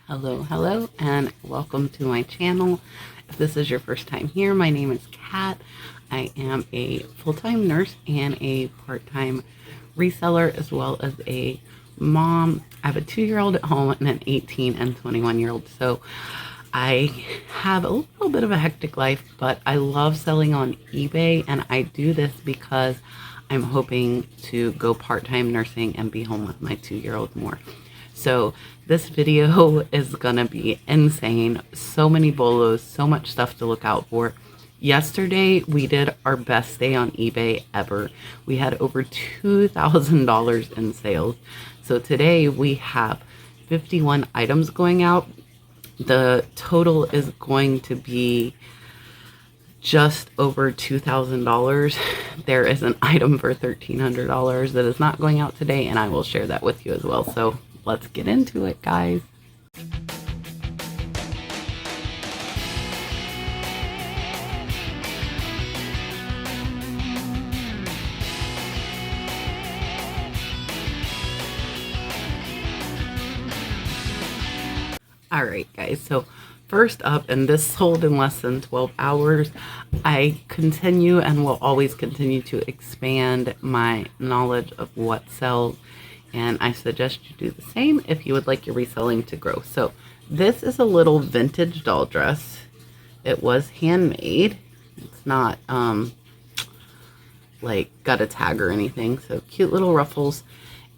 Hello, and welcome to my channel. If this is your first time here, my name is Kat. I am a full-time nurse and a part-time reseller, as well as a mom. I have a 2-year-old at home and an 18 and 21-year-old. So I have a little bit of a hectic life, but I love selling on eBay, and I do this because I'm hoping to go part-time nursing and be home with my 2-year-old more. So this video is gonna be insane. So many bolos, so much stuff to look out for. Yesterday we did our best day on eBay ever. We had over $2,000 in sales. So today we have 51 items going out. The total is going to be just over $2,000. There is an item for $1,300 that is not going out today, and I will share that with you as well. So let's get into it, guys. All right, guys, so first up, and this sold in less than 12 hours. I continue and will always continue to expand my knowledge of what sells, and I suggest you do the same if you would like your reselling to grow. So this is a little vintage doll dress. It was handmade. It's not like got a tag or anything. So cute little ruffles.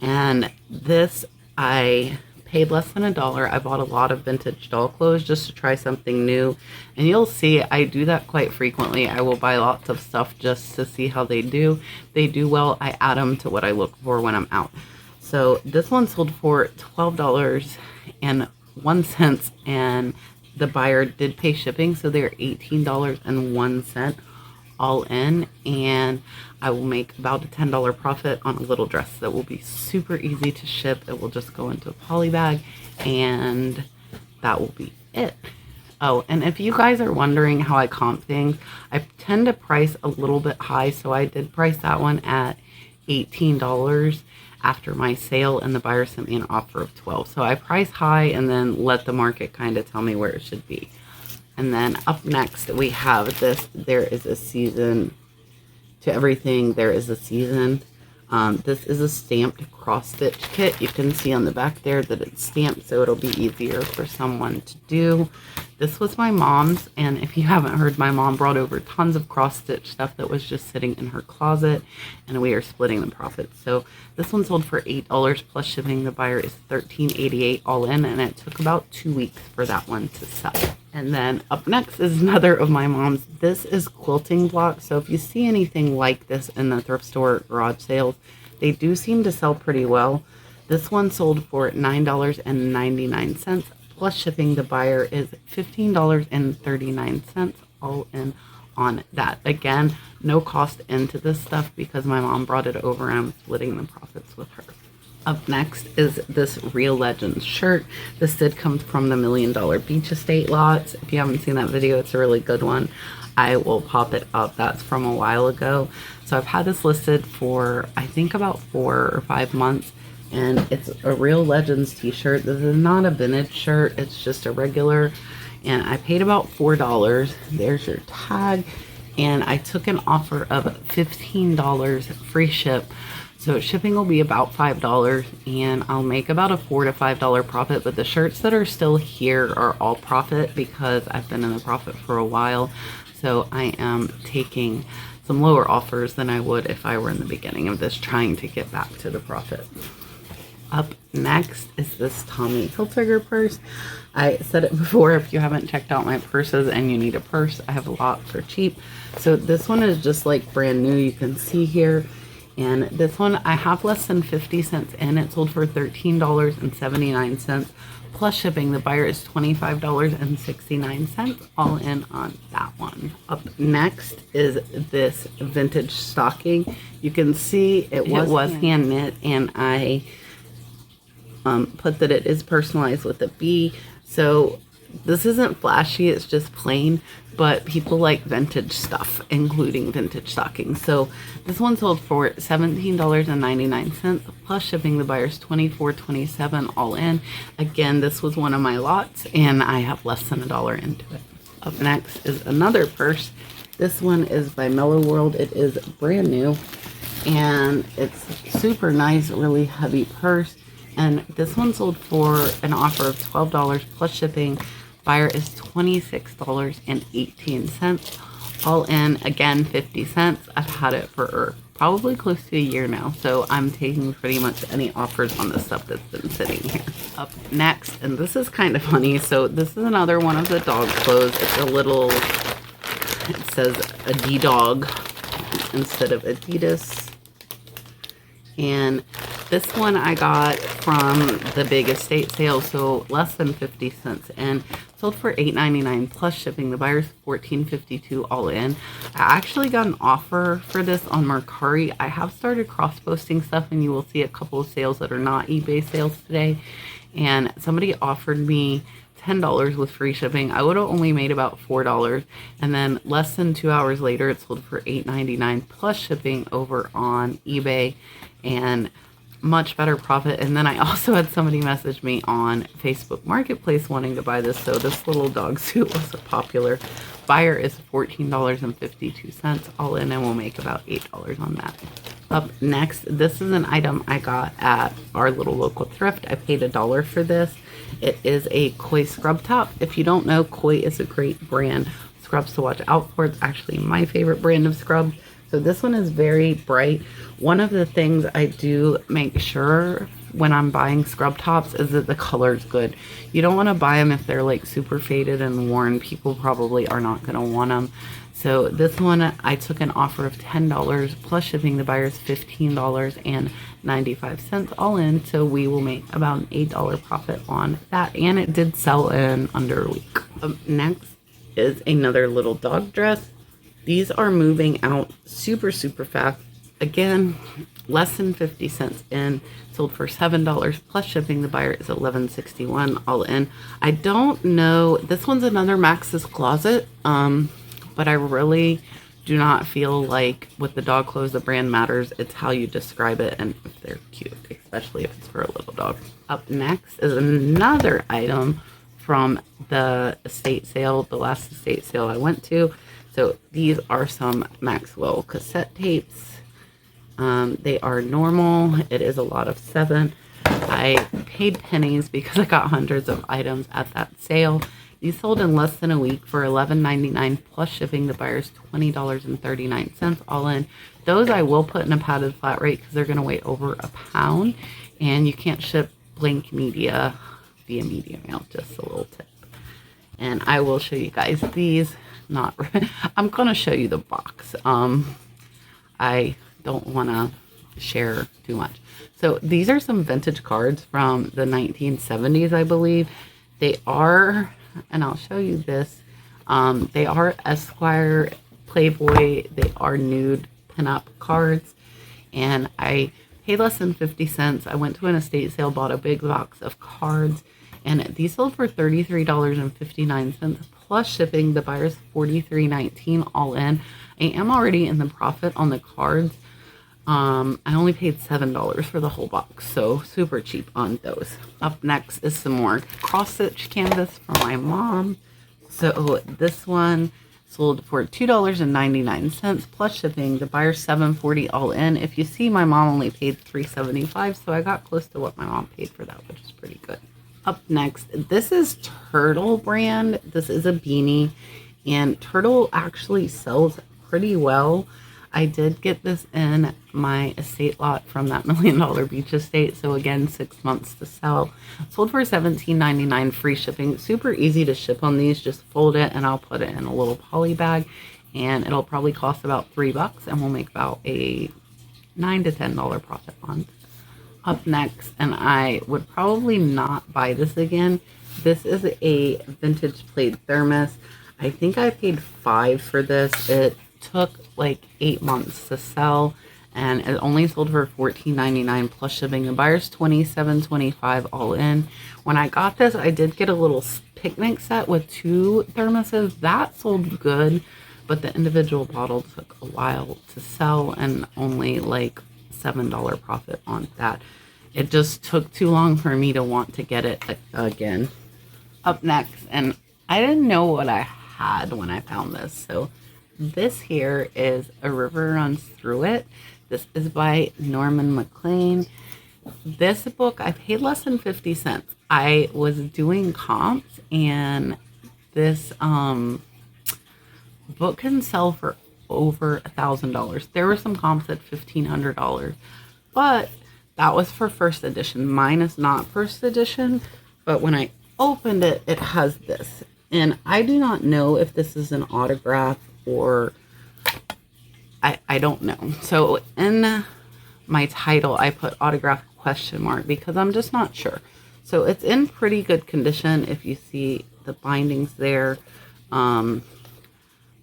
And this, I paid less than $1. I bought a lot of vintage doll clothes just to try something new, and you'll see I do that quite frequently. I will buy lots of stuff just to see how they do. They do well, I add them to what I look for when I'm out. So this one sold for $12.01, and the buyer did pay shipping, so they're $18.01 all in, and I will make about a $10 profit on a little dress that will be super easy to ship. It will just go into a poly bag, and that will be it. Oh, and if you guys are wondering how I comp things, I tend to price a little bit high, so I did price that one at $18 after my sale, and the buyer sent me an offer of $12. So I price high and then let the market kind of tell me where it should be. And then up next we have this. There is a season to everything. There is a season. This is a stamped cross stitch kit. You can see on the back there that it's stamped, so it'll be easier for someone to do. This was my mom's, and if you haven't heard, my mom brought over tons of cross stitch stuff that was just sitting in her closet, and we are splitting the profits. So this one sold for $8 plus shipping. The buyer is $13.88 all in, and it took about 2 weeks for that one to sell. And then up next is another of my mom's. This is quilting blocks. So if you see anything like this in the thrift store garage sales, they do seem to sell pretty well. This one sold for $9.99 plus shipping. The buyer is $15.39 all in on that. Again, no cost into this stuff because my mom brought it over and I'm splitting the profits with her. Up next is this Real Legends shirt. This did come from the $1 Million Beach Estate lots. If you haven't seen that video, it's a really good one. I will pop it up. That's from a while ago. So I've had this listed for, I think, about 4 or 5 months. And it's a Real Legends t-shirt. This is not a vintage shirt. It's just a regular. And I paid about $4. There's your tag. And I took an offer of $15 free ship. So shipping will be about $5, and I'll make about a $4 to $5 profit, but the shirts that are still here are all profit because I've been in the profit for a while. So I am taking some lower offers than I would if I were in the beginning of this, trying to get back to the profit. Up next is this Tommy Hilfiger purse. I said it before, if you haven't checked out my purses and you need a purse, I have a lot for cheap. So this one is just like brand new. You can see here. And this one, I have less than 50 cents in. It sold for $13.79 plus shipping. The buyer is $25.69 all in on that one. Up next is this vintage stocking. You can see it was hand knit, and I put that it is personalized with a bee. So This isn't flashy, it's just plain, but people like vintage stuff, including vintage stockings. So this one sold for $17.99 plus shipping. The buyer's $24.27 all in. Again, this was one of my lots and I have less than $1 into it. Up next is another purse. This one is by Mellow World. It is brand new and it's super nice, really heavy purse. And this one sold for an offer of $12 plus shipping. Buyer is $26.18 all in. Again, 50 cents. I've had it for probably close to a year now, so I'm taking pretty much any offers on the stuff that's been sitting here. Up next, and this is kind of funny, so this is another one of the dog clothes. It's a little, it says Dog instead of Adidas. And this one I got from the big estate sale, so less than 50 cents, and sold for $8.99 plus shipping. The buyer's $14.52 all in. I actually got an offer for this on Mercari. I have started cross-posting stuff, and you will see a couple of sales that are not eBay sales today. And somebody offered me $10 with free shipping. I would have only made about $4, and then less than 2 hours later, it sold for $8.99 plus shipping over on eBay, and much better profit. And then I also had somebody message me on Facebook Marketplace wanting to buy this, so this little dog suit was a popular. Buyer is $14.52 all in, and we'll make about $8 on that. Up next, this is an item I got at our little local thrift. I paid $1 for this. It is a Koi scrub top. If you don't know, Koi is a great brand scrubs to watch out for. It's actually my favorite brand of scrubs. So this one is very bright. One of the things I do make sure when I'm buying scrub tops is that the color is good. You don't want to buy them if they're like super faded and worn. People probably are not going to want them. So this one, I took an offer of $10 plus shipping. The buyer's $15.95 all in. So we will make about an $8 profit on that. And it did sell in under a week. Next is another little dog dress. These are moving out super, super fast. Again, less than 50 cents in. Sold for $7 plus shipping. The buyer is $11.61 all in. I don't know. This one's another Max's Closet. But I really do not feel like with the dog clothes, the brand matters. It's how you describe it and if they're cute, especially if it's for a little dog. Up next is another item from the estate sale, the last estate sale I went to. So these are some Maxwell cassette tapes. They are normal. It is a lot of 7. I paid pennies because I got hundreds of items at that sale. These sold in less than a week for $11.99 plus shipping. The buyer's $20.39 all in. Those I will put in a padded flat rate because they're going to weigh over a pound. And you can't ship blank media via media mail, just a little tip. And I will show you guys these. I'm going to show you the box. I don't want to share too much. So these are some vintage cards from the 1970s, I believe. They are, and I'll show you this. They are Esquire, Playboy. They are nude pinup cards. And I paid less than 50 cents. I went to an estate sale, bought a big box of cards. And these sold for $33.59 plus shipping. The buyer's $43.19 all in. I am already in the profit on the cards. I only paid $7 for the whole box, so super cheap on those. Up next is some more cross-stitch canvas for my mom. So this one sold for $2.99 plus shipping. The buyer's $7.40 all in. If you see, my mom only paid $3.75, so I got close to what my mom paid for that, which is pretty good. Up next, this is Turtle brand. This is a beanie, and Turtle actually sells pretty well. I did get this in my estate lot from that $1 Million Beach estate. So again, 6 months to sell. Sold for $17.99 free shipping. Super easy to ship on these. Just fold it and I'll put it in a little poly bag. And it'll probably cost about $3 and we'll make about a $9 to $10 profit on it. Up next, and I would probably not buy this again. This is a vintage plate thermos. I think I paid $5 for this. It took like 8 months to sell and it only sold for $14.99 plus shipping. The buyer's $27.25 all in. When I got this, I did get a little picnic set with 2 thermoses. That sold good, but the individual bottle took a while to sell and only like $7 profit on that. It just took too long for me to want to get it again. Up next, and I didn't know what I had when I found this. So this here is A River Runs Through It. This is by Norman MacLean. This book, I paid less than 50 cents. I was doing comps, and this book can sell for over $1,000. There were some comps at $1,500, but that was for first edition. Mine is not first edition, but when I opened it, it has this. And I do not know if this is an autograph or I don't know. So in my title, I put autograph ? Because I'm just not sure. So it's in pretty good condition. If you see the bindings there, the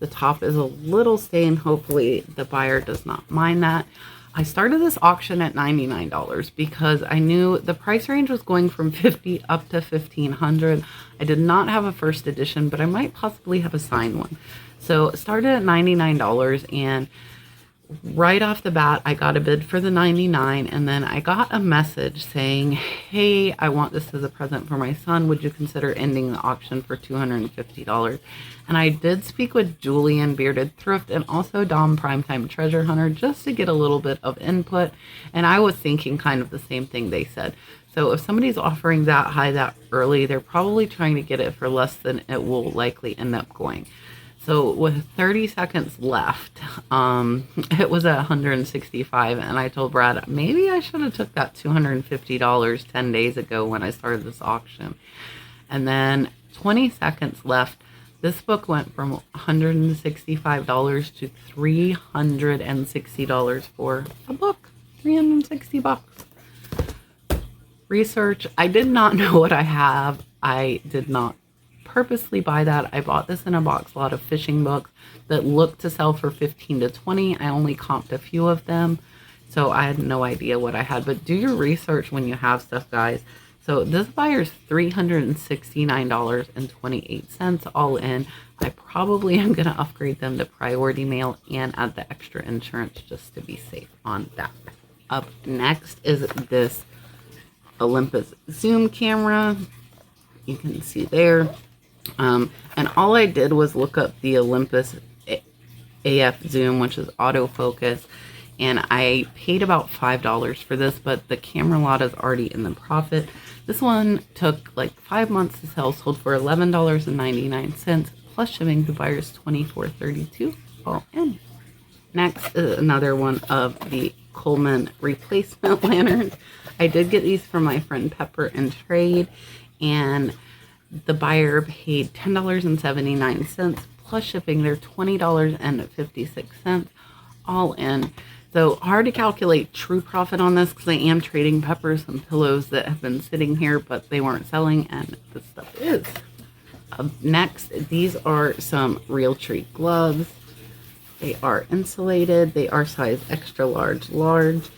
top is a little stained. Hopefully the buyer does not mind that. I started this auction at $99 because I knew the price range was going from $50 up to $1,500. I did not have a first edition, but I might possibly have a signed one. So it started at $99, and right off the bat, I got a bid for the $99, and then I got a message saying, hey, I want this as a present for my son. Would you consider ending the auction for $250? And I did speak with Julian Bearded Thrift and also Dom Primetime Treasure Hunter just to get a little bit of input. And I was thinking kind of the same thing they said. So if somebody's offering that high that early, they're probably trying to get it for less than it will likely end up going. So with 30 seconds left, it was at 165, and I told Brad, maybe I should have took that $250 10 days ago when I started this auction. And then 20 seconds left. This book went from $165 to $360 for a book. $360. Research. I did not know what I have. I did not purposely buy that. I bought this in a box lot of fishing books that looked to sell for 15 to 20. I only comped a few of them, so I had no idea what I had. But do your research when you have stuff, guys. So this buyer's $369.28 all in. I probably am going to upgrade them to priority mail and add the extra insurance just to be safe on that. Up next is this Olympus zoom camera. You can see there. And all I did was look up the Olympus AF zoom, which is autofocus, and I paid about $5 for this, but the camera lot is already in the profit. This one took like 5 months to sell, sold for $11.99 plus shipping to buyers $24.32 all in. Next is another one of the Coleman replacement lanterns. I did get these from my friend Pepper in trade, and the buyer paid $10.79 plus shipping. They're $20.56 all in. So hard to calculate true profit on this because I am trading Pepper some pillows that have been sitting here, but they weren't selling, and this stuff is. Next, these are some Realtree gloves. They are insulated. They are size extra large, large.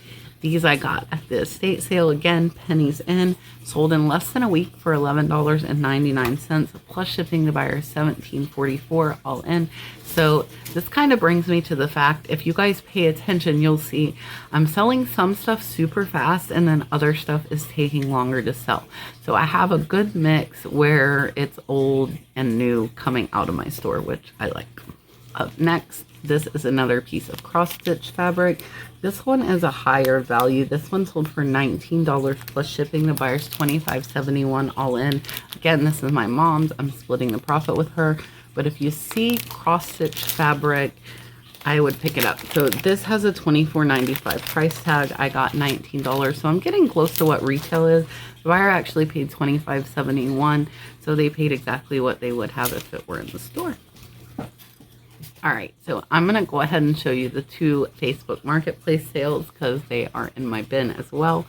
These I got at the estate sale, again, pennies in, sold in less than a week for $11.99 plus shipping to buyers $17.44 all in. So this kind of brings me to the fact, if you guys pay attention, you'll see I'm selling some stuff super fast and then other stuff is taking longer to sell. So I have a good mix where it's old and new coming out of my store, which I like. Up next, this is another piece of cross-stitch fabric. This one is a higher value. This one sold for $19 plus shipping. The buyer's $25.71 all in. Again, this is my mom's. I'm splitting the profit with her. But if you see cross-stitch fabric, I would pick it up. So this has a $24.95 price tag. I got $19. So I'm getting close to what retail is. The buyer actually paid $25.71. So they paid exactly what they would have if it were in the store. All right, so I'm going to go ahead and show you the 2 Facebook Marketplace sales because they are in my bin as well.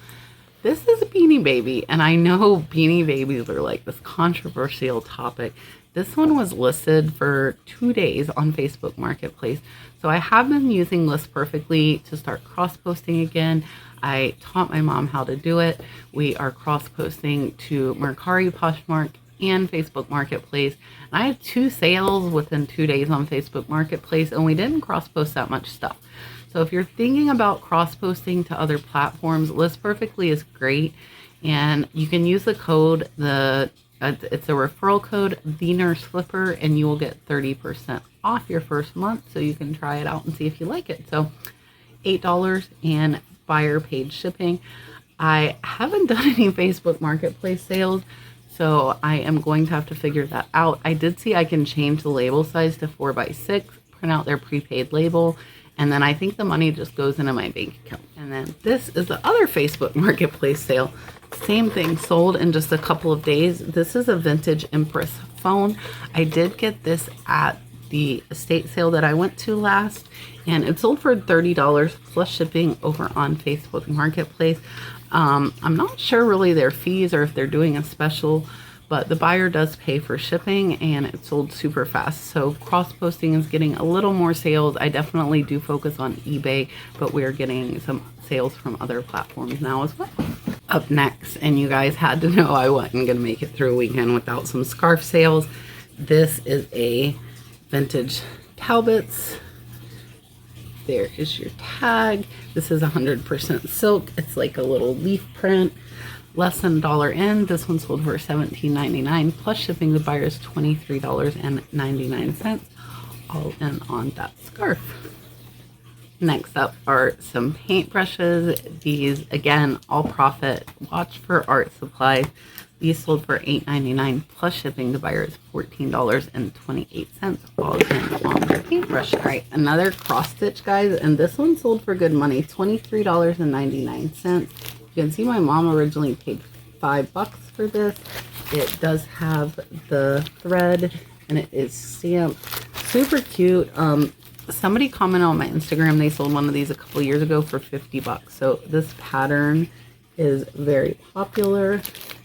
This is a Beanie Baby, and I know Beanie Babies are like this controversial topic. This one was listed for 2 days on Facebook Marketplace. So I have been using List Perfectly to start cross-posting again. I taught my mom how to do it. We are cross-posting to Mercari, Poshmark, and Facebook Marketplace. And I had 2 sales within 2 days on Facebook Marketplace, and we didn't cross post that much stuff. So if you're thinking about cross posting to other platforms, List Perfectly is great, and you can use the code, it's a referral code, the Nurse Flipper, and you will get 30% off your first month, so you can try it out and see if you like it. So $8 and buyer paid shipping. I haven't done any Facebook Marketplace sales, so I am going to have to figure that out. I did see I can change the label size to 4x6, print out their prepaid label, and then I think the money just goes into my bank account. And then this is the other Facebook Marketplace sale. Same thing, sold in just a couple of days. This is a vintage Empress phone. I did get this at the estate sale that I went to last, and it sold for $30 plus shipping over on Facebook Marketplace. I'm not sure really their fees or if they're doing a special, but the buyer does pay for shipping, and it sold super fast. So cross posting is getting a little more sales. I definitely do focus on eBay, but we're getting some sales from other platforms now as well. Up next, and you guys had to know I wasn't gonna make it through a weekend without some scarf sales. This is a vintage Talbots. There is your tag. This is 100% silk. It's like a little leaf print, less than $1 in. This one sold for $17.99 plus shipping. The buyer is $23.99, all in on that scarf. Next up are some paintbrushes. These, again, all profit. Watch for art supplies. These sold for $8.99 plus shipping. The buyer is $14.28, all in on the paintbrush. All right, another cross stitch, guys, and this one sold for good money, $23.99. You can see my mom originally paid $5 for this. It does have the thread, and it is stamped. Super cute. Somebody commented on my Instagram, they sold one of these a couple years ago for $50. So this pattern is very popular,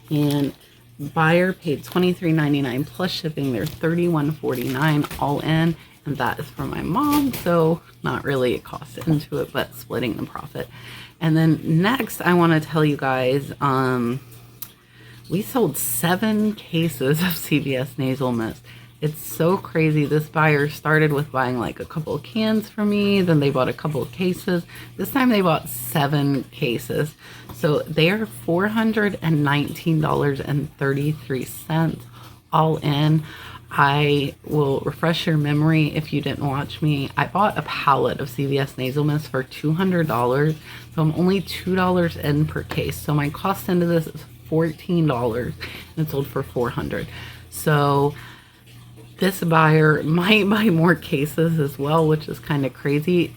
and buyer paid $23.99 plus shipping. They're $31.49 all in, and that is for my mom, so not really a cost into it, but splitting the profit. And then next I want to tell you guys, we sold 7 cases of CVS nasal mist. It's so crazy. This buyer started with buying like a couple of cans for me. Then they bought a couple of cases. This time they bought 7 cases. So they are $419.33 all in. I will refresh your memory if you didn't watch me. I bought a pallet of CVS nasal mist for $200. So I'm only $2 in per case. So my cost into this is $14, and it sold for $400. So this buyer might buy more cases as well, which is kind of crazy.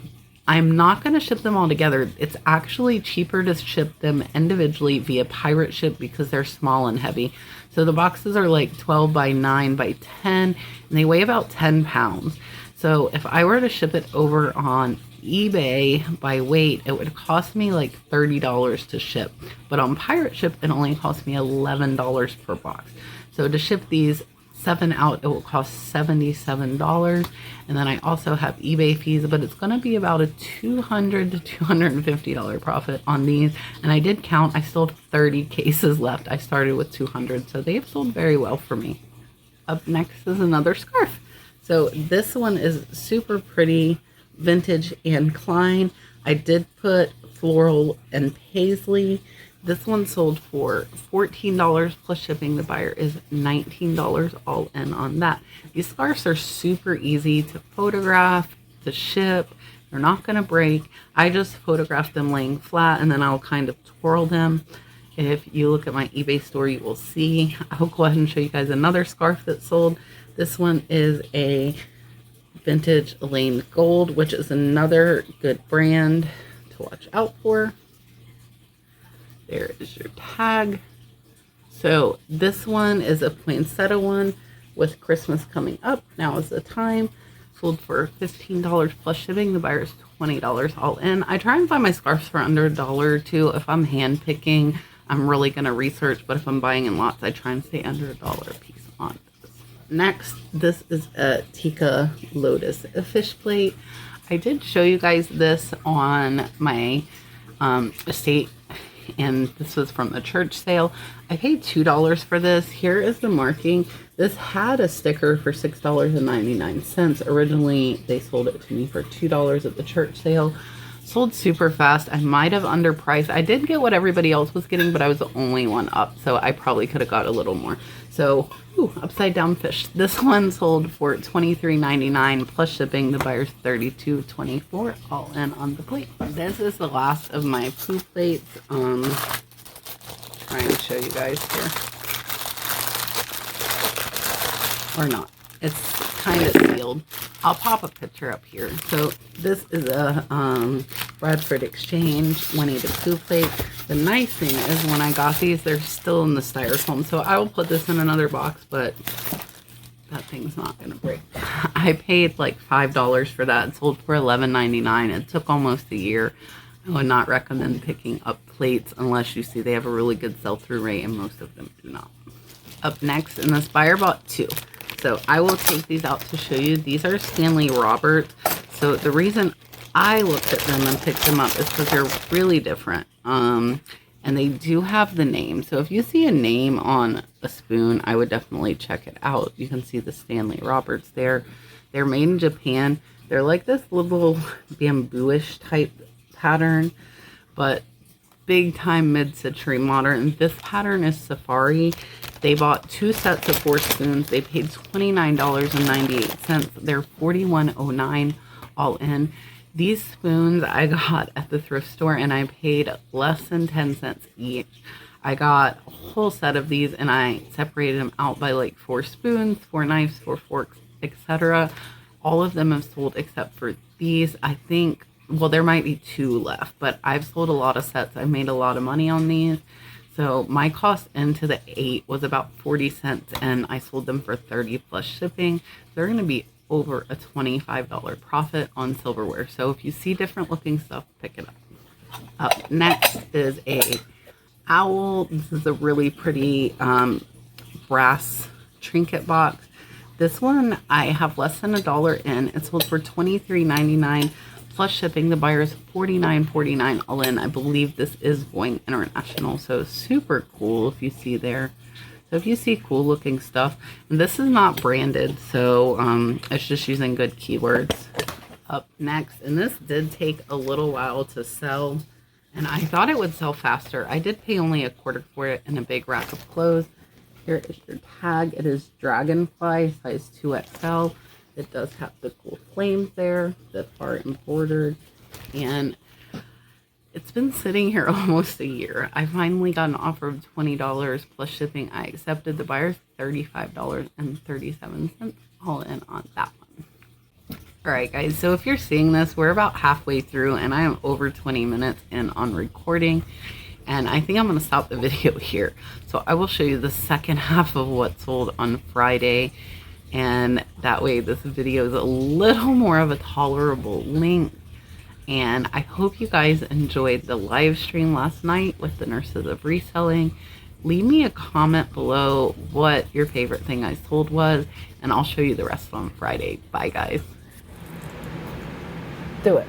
I'm not going to ship them all together. It's actually cheaper to ship them individually via pirate ship because they're small and heavy. So the boxes are like 12 by 9 by 10, and they weigh about 10 pounds. So if I were to ship it over on eBay by weight, it would cost me like $30 to ship. But on pirate ship, it only cost me $11 per box. So to ship these 7 out, it will cost $77, and then I also have eBay fees, but it's going to be about a $200 to $250 profit on these. And I did count, I still have 30 cases left. I started with 200, so they've sold very well for me. Up next is another scarf. So this one is super pretty, vintage and Klein. I did put floral and paisley. This one sold for $14 plus shipping. The buyer is $19 all in on that. These scarves are super easy to photograph, to ship. They're not going to break. I just photograph them laying flat, and then I'll kind of twirl them. If you look at my eBay store, you will see. I'll go ahead and show you guys another scarf that sold. This one is a vintage Elaine Gold, which is another good brand to watch out for. There is your tag. So this one is a poinsettia one with Christmas coming up. Now is the time. Sold for $15 plus shipping. The buyer is $20 all in. I try and find my scarves for under $1 or $2. If I'm hand picking, I'm really going to research, but if I'm buying in lots, I try and stay under $1 a piece on this. Next, this is a Tika Lotus fish plate. I did show you guys this on my estate and this was from the church sale. I paid $2 for this. Here is the marking. This had a sticker for $6.99. Originally, they sold it to me for $2 at the church sale. Sold super fast. I might have underpriced. I did get what everybody else was getting, but I was the only one up, so I probably could have got a little more. So, upside down fish. This one sold for $23.99 plus shipping. The buyer's $32.24 all in on the plate. This is the last of my poo plates. Trying to show you guys here. Or not. It's kind of sealed. I'll pop a picture up here. So this is a Bradford Exchange 180 poo plate. The nice thing is when I got these, they're still in the styrofoam. So I will put this in another box, but that thing's not going to break. I paid like $5 for that. It sold for $11.99. It took almost a year. I would not recommend picking up plates unless you see they have a really good sell-through rate, and most of them do not. Up next, and this buyer bought 2. So I will take these out to show you. These are Stanley Roberts. So the reason I looked at them and picked them up is because they're really different. And they do have the name. So if you see a name on a spoon, I would definitely check it out. You can see the Stanley Roberts there. They're made in Japan. They're like this little bamboo-ish type pattern, but big time mid-century modern. This pattern is Safari. They bought 2 sets of 4 spoons. They paid $29.98. They're $41.09 all in. These spoons I got at the thrift store, and I paid less than 10 cents each. I got a whole set of these, and I separated them out by like 4 spoons, 4 knives, 4 forks, etc. All of them have sold except for these. I think, well, there might be 2 left, but I've sold a lot of sets. I made a lot of money on these. So my cost into the 8 was about 40 cents, and I sold them for 30 plus shipping. They're going to be over a $25 profit on silverware. So if you see different looking stuff, pick it up. Up next is a owl. This is a really pretty brass trinket box. This one I have less than $1 in. It sold for $23.99 plus shipping. The buyer's $49.49 all in. I believe this is going international, so super cool if you see there. So if you see cool looking stuff, and this is not branded, so it's just using good keywords. Up next, and this did take a little while to sell, and I thought it would sell faster. I did pay only $1 for it in a big rack of clothes. Here is your tag. It is Dragonfly, size 2XL. It does have the cool flames there that are embroidered, and it's been sitting here almost a year. I finally got an offer of $20 plus shipping. I accepted. The buyer's $35.37 all in on that one. All right, guys, so if you're seeing this, we're about halfway through, and I am over 20 minutes in on recording, and I think I'm going to stop the video here. So I will show you the second half of what sold on Friday, and that way this video is a little more of a tolerable length. And I hope you guys enjoyed the live stream last night with the Nurses of Reselling. Leave me a comment below what your favorite thing I sold was, and I'll show you the rest on Friday. Bye, guys. Do it.